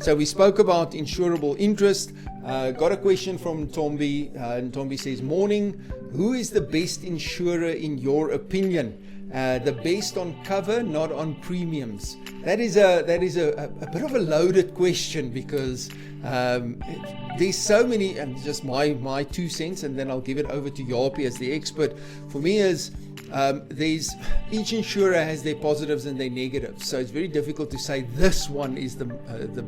So we spoke about insurable interest. Got a question from Tombi, and Tombi says, morning, who is the best insurer in your opinion? The best on cover, not on premiums. That is a bit of a loaded question, because there's so many, and just my 2 cents, and then I'll give it over to Yapi as the expert. For me, is there's each insurer has their positives and their negatives, so it's very difficult to say this one is the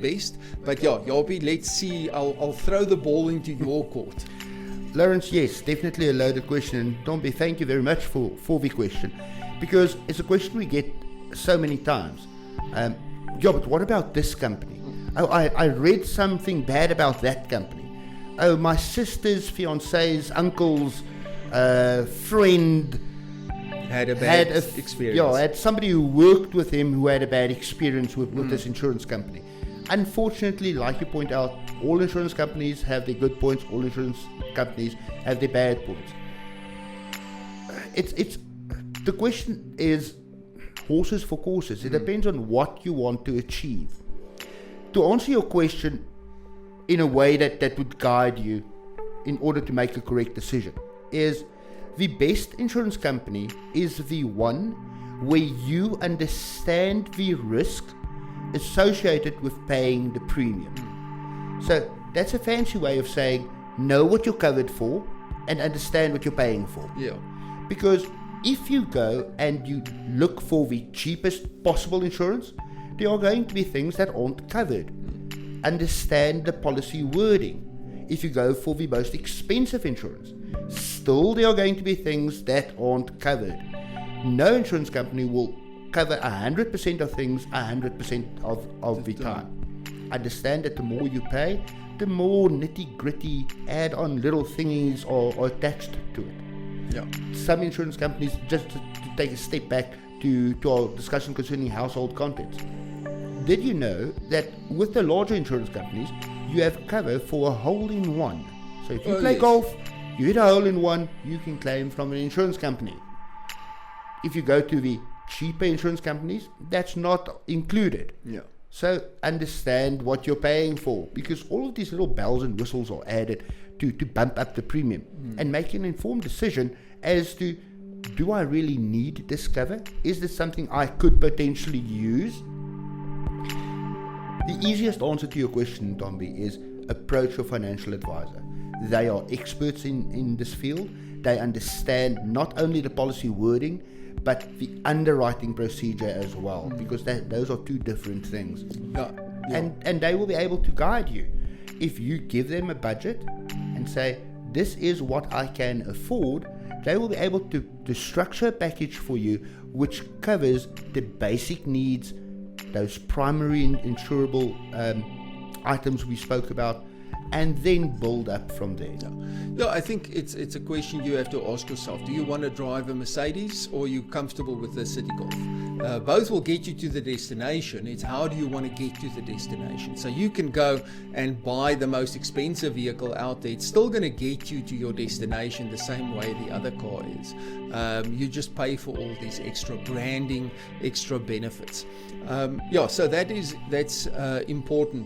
best. But yeah, Yapi, let's see. I'll throw the ball into your court. Lawrence, yes, definitely a loaded question. And Tombi, thank you very much for the question, because it's a question we get so many times. Yeah, but what about this company? Oh, I read something bad about that company. Oh, my sister's fiance's uncle's friend had a bad experience. Yeah, had somebody who worked with him who had a bad experience with this insurance company. Unfortunately, like you point out, all insurance companies have their good points, all insurance companies have their bad points. It's the question is horses for courses. It depends on what you want to achieve. To answer your question in a way that would guide you in order to make a correct decision, is the best insurance company is the one where you understand the risk associated with paying the premium. So that's a fancy way of saying know what you're covered for and understand what you're paying for. Yeah. Because if you go and you look for the cheapest possible insurance, there are going to be things that aren't covered. Understand the policy wording. If you go for the most expensive insurance, still there are going to be things that aren't covered. No insurance company will cover 100% of things 100% of the time. Understand that the more you pay, the more nitty-gritty add-on little thingies are attached to it. Yeah. Some insurance companies, just to take a step back to our discussion concerning household contents, did you know that with the larger insurance companies, you have cover for a hole-in-one? So if you play golf, you hit a hole-in-one, you can claim from an insurance company. If you go to the cheaper insurance companies, that's not included. Yeah. So understand what you're paying for, because all of these little bells and whistles are added to bump up the premium, and make an informed decision as to, do I really need this cover? Is this something I could potentially use? The easiest answer to your question, Tombi, is approach your financial advisor. They are experts in this field. They understand not only the policy wording, but the underwriting procedure as well, because those are two different things. Yeah. And they will be able to guide you. If you give them a budget and say, this is what I can afford, they will be able to structure a package for you which covers the basic needs, those primary insurable items we spoke about, and then build up from there. Yeah, I think it's a question you have to ask yourself. Do you want to drive a Mercedes, or are you comfortable with the City Golf? Both will get you to the destination. It's how do you want to get to the destination? So you can go and buy the most expensive vehicle out there. It's still going to get you to your destination the same way the other car is. You just pay for all these extra branding, extra benefits. So that's important.